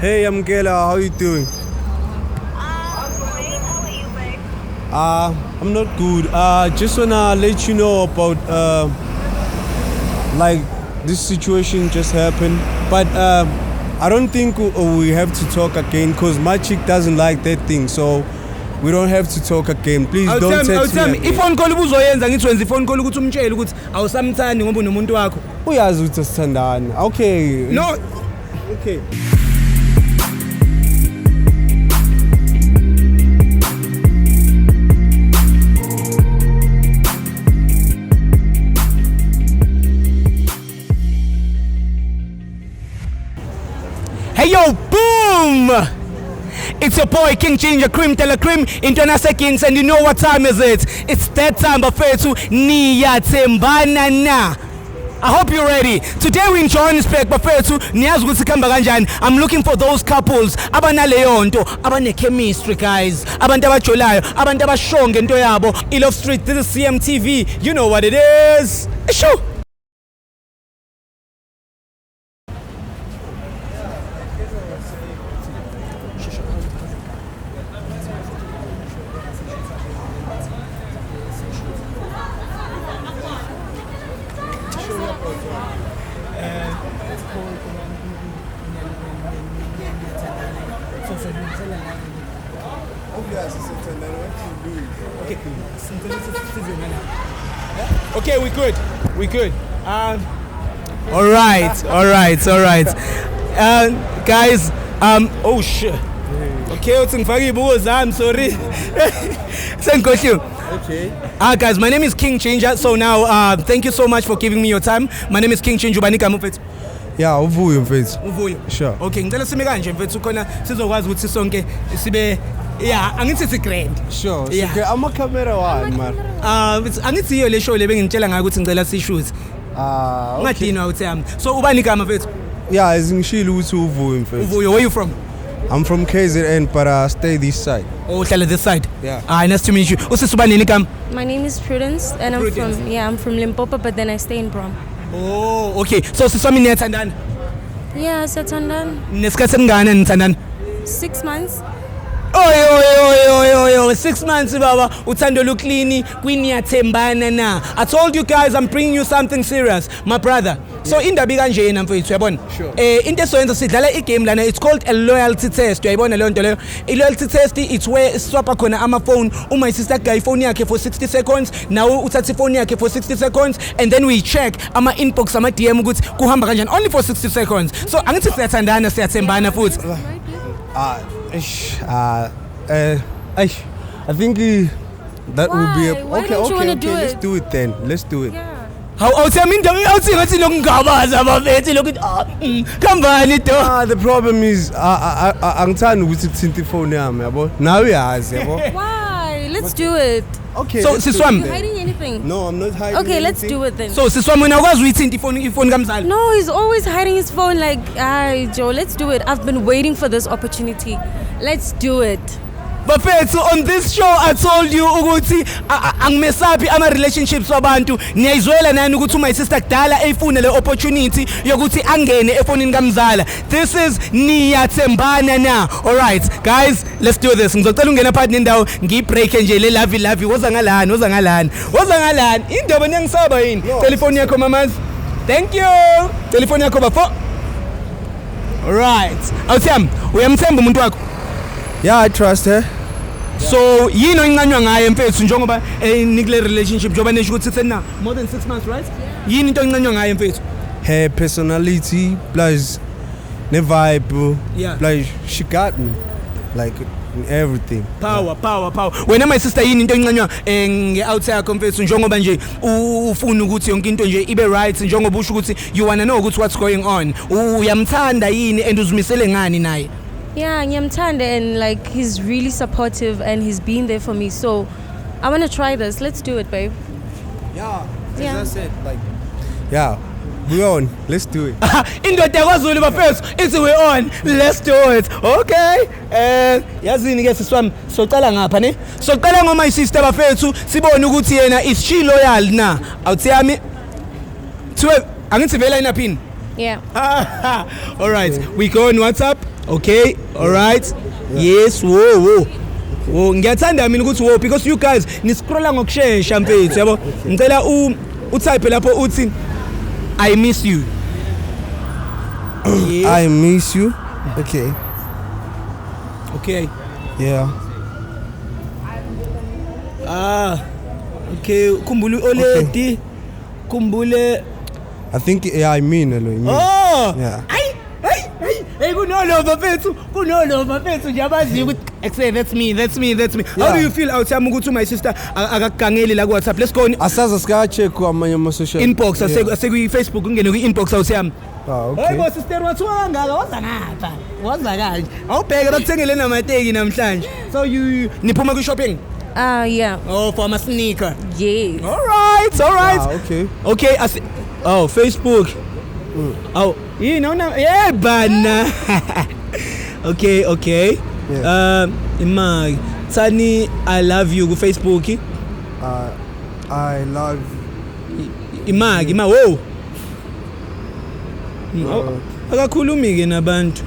Hey, I'm Kayla. How you doing? Great. How are you, babe? I'm not good. Just wanna let you know about like this situation just happened, but I don't think we have to talk again because my chick doesn't like that thing, so we don't have to talk again. Please don't text me again. Ifone call ubuzoyenza ngithi wenza ifone call ukuthi umtshele ukuthi awusamthandi ngoba unomuntu wakho. Uyazi ukuthi asithandana. Okay. No. Okay. Hey yo, boom! It's your boy King Ginger Cream Tele Cream Intona Seconds, and you know what time is it? It's that time bafethu niyathembana na. I hope you're ready. Today we're in Johannesburg bafethu niyazi ukuthi khamba kanjani. I'm looking for those couples abanaleyo nto, abane chemistry guys, abantu abajolayo, abantu abashonge into yabo. Ilove Street, this is CMTV. You know what it is. Shoo. Okay, we good. All right. Guys, oh shit. Okay, uthi ngifake ibuko zami, sorry. Sengikhohliwe. Okay. Guys, my name is King Ginger. So now, thank you so much for giving me your time. My name is King Ginger. Ubanika mfethu. Yeah, uvuyo mfethu. Uvuyo. Sure. Okay, ngicela sime kanje mfethu khona sizokwazi ukuthi sonke sibe angithi si grand. Sure. Yeah. Okay, I'm a camera one, man. Angithi iyo le show le bengintshela ngayo ukuthi ngicela si shoot. Okay. Ungadinwa uthi so ubani igama mfethu? Yeah, izingishilo ukuthi uvuyo mfethu. Uvuyo, where you from? I'm from KZN, but I stay this side. Oh, uhlala this side. Yeah. Nice to meet you. Usisi ubani igama? My name is Prudence, and Prudence. I'm from Limpopo, but then I stay in Brom. Oh, okay. So siswami niyathandana? Yeah, Satandan. Nesikhathi esingana nithandana? 6 months. Oyo, 6 months baba, uthando luklini, kwiniyathembana na. I told you guys I'm bringing you something serious, my brother. So indaba ikanjena mfethu uyabona? Sure. Into esoyenza sidlala igame lana, it's called a loyalty test. Uyayibona leyo nto leyo? I loyalty test it's where swapha khona ama phone. Uma sister guy phone yakhe for 60 seconds, now uthatha phone yakhe for 60 seconds, and then we check ama inbox ama DM ukuthi kuhamba kanjani, only for 60 seconds. So angithi siyathandana siyathembana futhi. I think that would be Why don't you wanna do Let's it? do it then. Let's do it. Yeah. Awuthami indaba awuthi lokungabaza bafethu lokuthi khambani to. The problem is angithandi ukuthi kuthinta ifone yami yabo. Nawe uyazi yabo. Why? Let's do it. Okay. So, let's do it Siswami. then. Hiding anything? No, I'm not hiding. Okay, let's anything. do it then. So siswami wena ukwazi uyithinta ifone kamzali? No, he's always hiding his phone. Like, Joe, let's do it. I've been waiting for this opportunity. Let's do it. Bafethu, on this show I told you ukuthi angimesapi ama relationships wabantu. Niyayizwela nani ukuthi my sister kudala efuna le opportunity yokuthi angene efonini kamzala. This is niyathembana na. All right, guys, let's do this. Ngizocela ungena phakathi nendawo ngibreak nje le love woza ngalani. Indaba niyangisaba yini? Telephone yakho mamazi. Thank you. Telephone yakho bafo. All right. Awuthemba, uyamthemba umuntu wakho? Yeah, I trust her. So yini oyincanywa ngaye mfethu njengoba nikule relationship njengoba nesho ukuthi it's now more than 6 months, right? Yini into oyincanywa ngaye mfethu? Her personality plus the vibe. Yeah. Like she got me, like in everything. Power. Wena my sister yini into oyincanywa nge-out yakho mfethu njengoba nje ufuna ukuthi yonke into nje ibe right njengoba usho ukuthi you wanna know ukuthi what's going on. Uyamthanda yini and uzimisele ngani naye? Yeah, Nyamtanda, and like he's really supportive and he's been there for me. So I want to try this. Let's do it, babe. Yeah. Yeah. As I said, like. Yeah. We're on. Let's do it. Indoda yakwaZulu bafethu ithi we on. Let's do it. Okay. Yazini ke siswami socala ngapha ne. Socala ngo my sister bafethu sibone ukuthi yena is she loyal na. Awuthiyami. Angithi vela ina pin. Yeah. All right. We go on WhatsApp. Okay, all right. Yes, whoa. Oh, ngiyathanda mina ukuthi wo because you guys ni scrolla ngokusheshsha mfethu yabo. Ngicela utype lapho uthi I miss you. Yeah. I miss you. Okay. Okay. Yeah. Okay, kumbule oledi. Kumbule I think yeah, I mean hello. Oh. Yeah. Hey, kunolova mfethu ngiyabazi ukuthi say that's me. How do you feel awuthama ukuthi my sister akakugangeli la ku WhatsApp? Let's go. Asaza sika check kwamanye ama social inbox aseku Facebook ungene ku inbox awuthama. Okay. Hayibo sister wathiwa kangaka waza ngapha. Waza kanje. Awubheke bakuthengele namateki namhlanje. So you niphuma ku shopping? Yeah. Oh, for my sneaker. Yes. All right. Okay, Facebook. Oh, you know now. Yeah, bana. Okay. Yeah. Imag, Tani, I love you ku Facebook. I love Imag, whoa. Akakhulumi ke nabantu.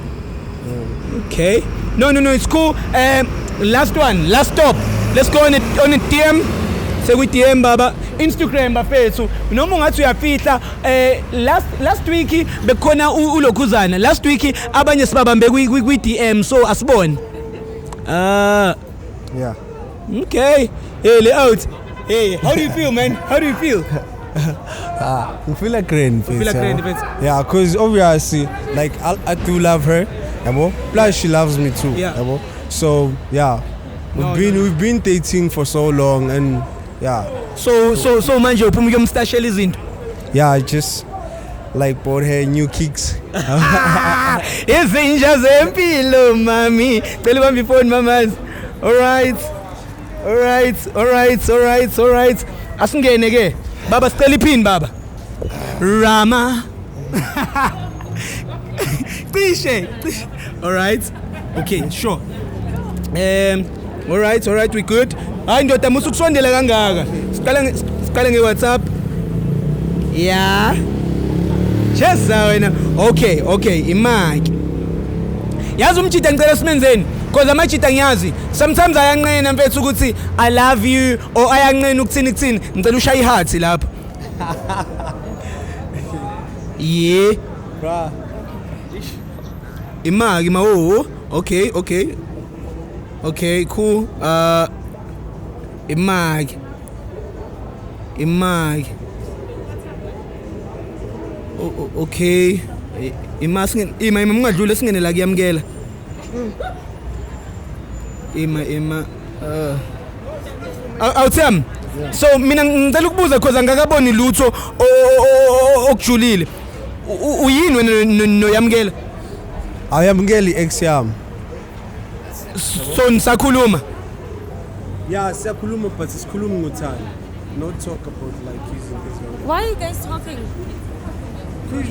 Okay. No, it's cool. Last stop. Let's go on a DM. Seku DM baba. Instagram bafethu. Noma ungathi uyafihla last week bekhona ulokhuzana. Last week abanye sibabambe ku DM so asibone. Yeah. Okay. Hey, layout. Hey, how do you feel, man? How do you feel? I feel like rain. Yeah, because obviously, like I do love her, yabo. Plus she loves me too, yabo. So yeah, we've been dating for so long, and yeah. So manje uphuma kuyomstashela izinto. Yeah, I just like bought her new kicks. Izinja zempilo mami. Cela ubambe phone mamas. All right. Asingene ke. Baba sicela iphini baba. Rama. Cishe. All right. Okay, sure. All right, we good. Hayi ndoda musukusondela kangaka. Siqale ngeWhatsApp. Yeah. Chesa wena. Okay, imaki. Yazi umjida ngicela simenzeni. Because amajida ngiyazi. Sometimes ayanqena mfethu ukuthi I love you or ayanqena ukuthini. Ngicela ushaye iheart lapha. Yeah. Bra. Imaki mawo. Okay. Okay, cool. Imagi. Okay. Ima mungadlula singene la kuyamkela. Ima. Awutham. So mina ngicela ukubuza because angakaboni lutho okujulile. Uyini wena noyamkela? Ayamkeli ex yami. So nisakhuluma. Yeah, siyakhuluma but sikhuluma ngothando. Not talk about like using this one. Why are you guys talking?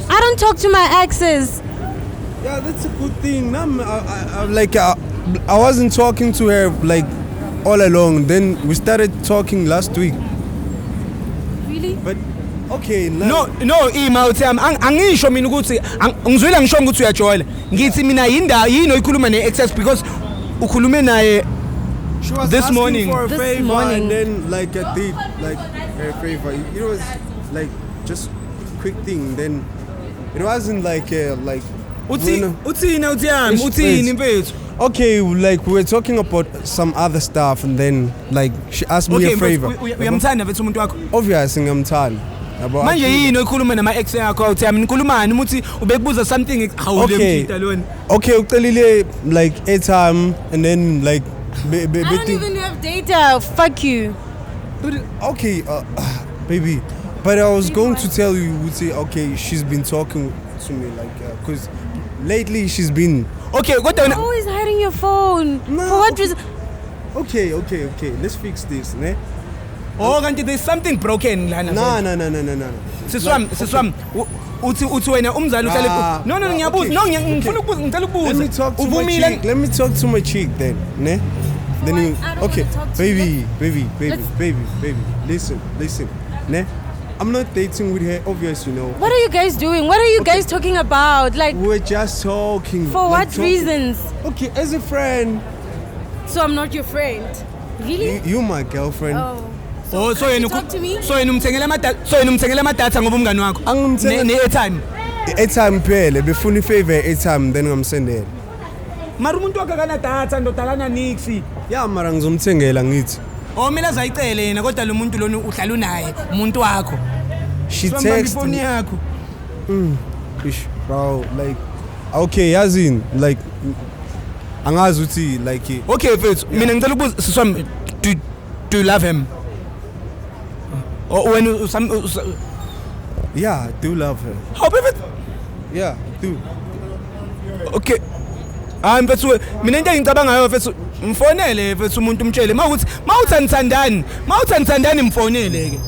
I don't talk to my exes. Yeah, that's a good thing. I wasn't talking to her like all along. Then we started talking last week. Really? But okay, no Ima uthami angisho mina ukuthi ngizwela ngisho ukuthi uyajola. Ngithi mina yini oyikhuluma ne-exes because ukhulume naye. She was this asking morning. for a This favor morning. and then like I did like her favor. It was like just quick thing. Then it wasn't like Uthini uthami Wait. uthini mfethu. okay, like we were talking about some other stuff and then like she asked me a favor. Uyamthanda mfethu umuntu wakho. Obviously ngiyamthanda. Manje yini oyikhuluma nama ex yakho awuthami nikhulumani umuthi ubekubuza something awulemtita lona. Okay, ucelile like airtime and then like I don't even have data. Fuck you. okay, baby. But I was going to tell you, would say okay, she's been talking to me like because lately she's been Okay, kodwa You're always hiding your phone. No. For what reason? okay. Let's fix this, ne? Oh, kanti there's something broken lana. No. Siswami uthi wena umzali uhlale. No ngiyabuza. No ngifuna ukubuza ngicela ukubuza. Let me talk to my chick then, ne? Then you I don't okay, wanna talk to baby. Listen, ne? I'm not dating with her, obviously, you know. What are you guys doing? What are you guys talking about? Like, We're just talking. for like, what reasons? Okay, as a friend. So I'm not your friend. Really? You my girlfriend. Oh, so Can't yena you talk to me? so yena umthengela amadatha ngoba umngani wakho. Angimthengela- Ne-airtime. Airtime phele, befuna ifavor airtime then ngamsendela. Mara umuntu wakhe akana datha ndodakana niksi. Yeah, mara ngizomthengela ngithi. Oh mina azayicele yena kodwa lo muntu lona uhlala unaye umuntu wakho. She Sibamba texted ifoni me. yakho. Ish, bro, like okay, yazini like angazi uthi like Okay mfethu mina ngicela ukubuza siswami do you love him? Oh when yeah, I do love her. how baby Yeah, do. okay mfethu mina into engicabanga ngayo mfethu mfonele mfethu umuntu umtshele mawukuthi mawuthandani mfonele ke.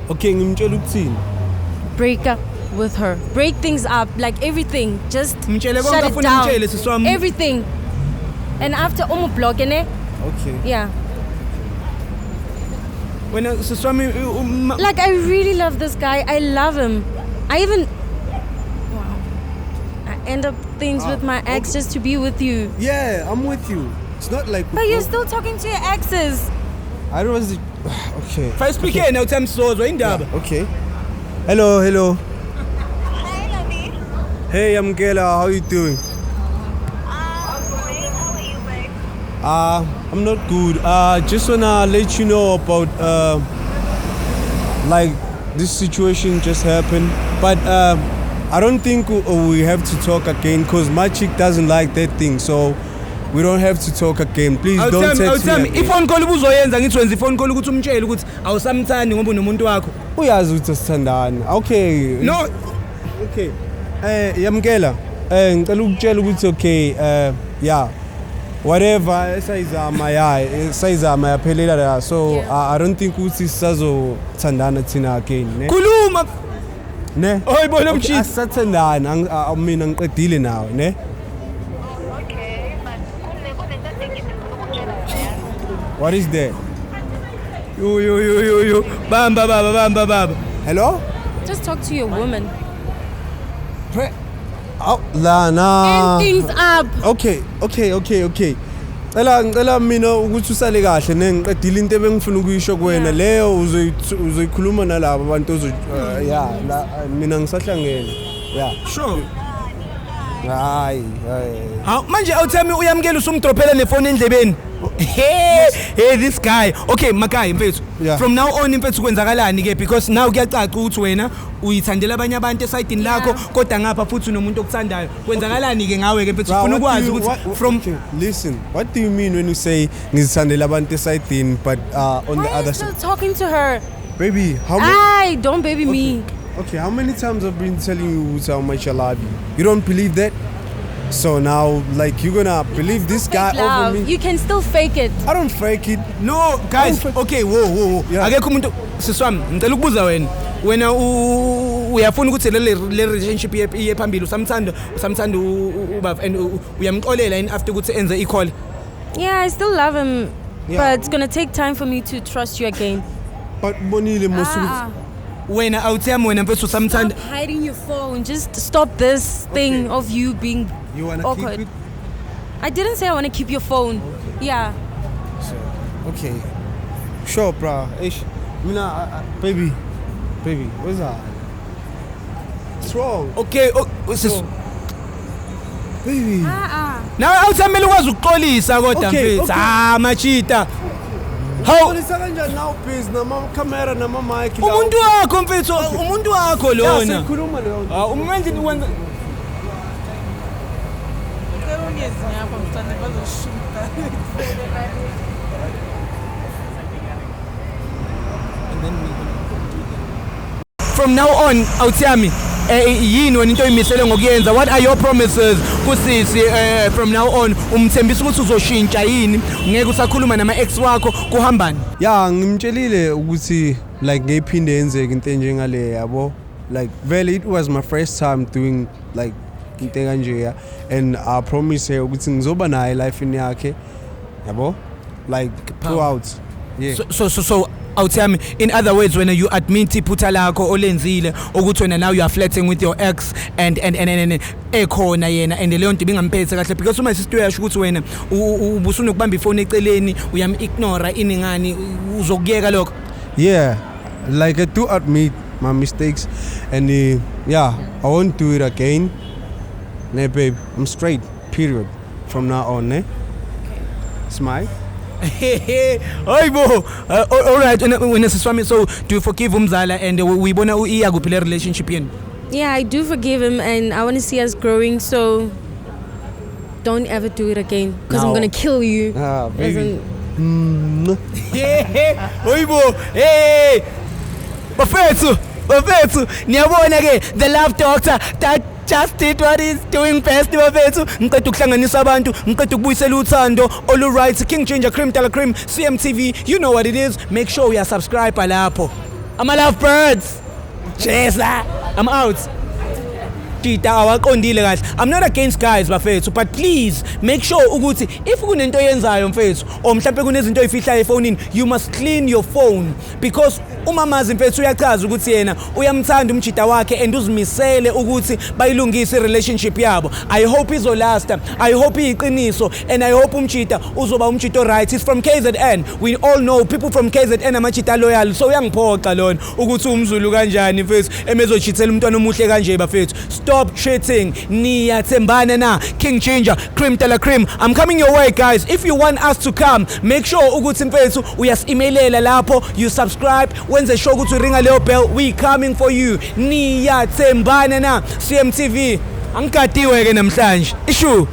Okay, ngimtshela ukuthini? Break up with her. Break things up. Like everything. Just Mtshele konke shut it afuna down. umtshele siswami. Everything. And after block, ne? Okay. Yeah. Wena siswami Like I really love this guy. I love him. I even I end up things with my ex just to be with you. Yeah, I'm with you. It's not like But you're still talking to your exes. I was okay. Fa speak yena uthemba sizozwa indaba. Okay. Hello. Hi, Lovey. Hey, Amkela, how you doing? Great. How are you, babe? I'm not good. Just wanna let you know about like this situation just happened, but I don't think we have to talk again because my chick doesn't like that thing, so we don't have to talk again. Please don't text me again. Ifone call ubuzoyenza ngithi wenza ifone call ukuthi umtshele ukuthi awusamthandi ngoba unomuntu wakho. Uyazi ukuthi asithandani. Okay. No. Okay. Yamkela. Ngicela ukutshela ukuthi okay, yeah. Whatever sayizama yaphelela la. So I don't think ukuthi sizothandana thina again, ne? Khuluma. Ne? Oyibona Okay, umshisi. asathandana mina ngiqedile nawe, ne? Okay, but kunento engifuna ukutshela yona. What is that? Yo. Bamba. Hello? Just talk to your woman. Oh, Lana. End things up. Okay. Ngicela mina ukuthi usale kahle nengiqedile into ebengifuna ukuyisho kuwena leyo uzoyikhuluma nalabo abantu yeah mina ngisahlangene. Yeah. Sure. Hayi. Haw manje awuthemi uyamkela usumdrophela nefone endlebeni. Hey this guy. Okay Makai mfethu. Yeah. From now on mfethu kwenzakalani ke because now kuyacaca ukuthi wena uyithandela abanye abantu esayidini lakho kodwa ngapha futhi unomuntu okuthandayo. Kwenzakalani ke ngawe ke mfethu ufuna ukwazi ukuthi from listen, what do you mean when you say ngizithandela abantu esayidini but on the Why are other you still side? talking to her? Baby, how much? Ay, don't baby me. Okay, how many times I've been telling you how much I love you? You don't believe that? So now, like, you're gonna believe this guy Fake over love. me? You can still fake it. I don't fake it. no guys okay whoa Yeah. akekho umuntu siswami ngicela ukubuza wena uyafuna ukuthi le relationship iye phambili usamthanda ubaba and uyamxolela in after ukuthi enze i-call. Yeah, I still love him. Yeah. But it's gonna take time for me to trust you again. But Bonile Mosu. Wena awuthemi wena mfethu Stop usamthanda. hiding your phone. Just stop this thing of you being You wanna awkward. keep it? I didn't say I want to keep your phone. Yeah. Okay. Sure, bro. Ish. Baby, what's that? What's wrong? Okay Baby. nawe awuthamela ukwazi ukuxolisa kodwa Okay, mfethu okay. machita. How Polisa kanjani now please nama camera nama mic. umuntu wakho mfethu umuntu wakho lona. Sikhuluma leyo. Umenze wenza From now on awuthami yini wena into oyimisele ngokuyenza, what are your promises kusisi from now on umthembisa ukuthi uzoshintsha yini ngeke usakhuluma nama ex wakho kuhambani? Yeah, ngimtshelile ukuthi like ngeyiphinde yenzeke into enjengale yabo. Like vele it was my first time doing like into kanje and I promise her ukuthi ngizoba naye life yakhe yabo like throughout. Yeah. So awuthami, in other words, when you admit iphutha lakho olenzile ukuthi wena now you are flirting with your ex and ekhona yena and leyo nto ibingamphethe kahle because uma sister uyasho ukuthi wena ubusunokubamba ifone eceleni uyam-ignora iningani uzokuyeka lokho. Yeah, like I do admit my mistakes, and yeah, I won't do it again. Nah, babe, I'm straight. Period. From now on, ne? Smile. Hey bo, all right. When Swami, so do you forgive Umzala and we bona iya kuphi relationship yenu? Yeah, I do forgive him, and I want to see us growing. So don't ever do it again, because I'm gonna kill you. Ah, As baby. in- Hey bo, hey. Bafethu, niyabona ke the love doctor that just did what he's doing best bafethu. Ngiqeda ukuhlanganisa abantu, ngiqeda ukubuyisela uthando all right. King Ginger Cream Tala Cream CMTV, you know what it is. Make sure you subscribe lapho. Ama love birds. Chesa, I'm out. Tita awaqondile kahle. I'm not against guys bafethu, but please make sure ukuthi if kunento yenzayo mfethu or mhlambe kunezinto oyifihlayo efonini, you must clean your phone, because umamazi mfethu uyachaza ukuthi yena uyamthanda umjida wakhe and uzimisele ukuthi bayilungise relationship yabo. I hope izolasta, I hope iyiqiniso, and I hope umjida uzoba umjida right. He's from KZN. We all know people from KZN amajida loyal, so uyangiphoqa lona ukuthi umZulu kanjani mfethu emezochithela umntwana omuhle kanje bafethu. Stop cheating. Niyathembana na. King Ginger Cream Tala Cream, I'm coming your way guys. If you want us to come, make sure ukuthi mfethu uyas-emailela lapho, you subscribe, wenze sure ukuthi uringa leyo bell. We coming for you. Niyathembana na. CMTV angikadiwe ke namhlanje. Issue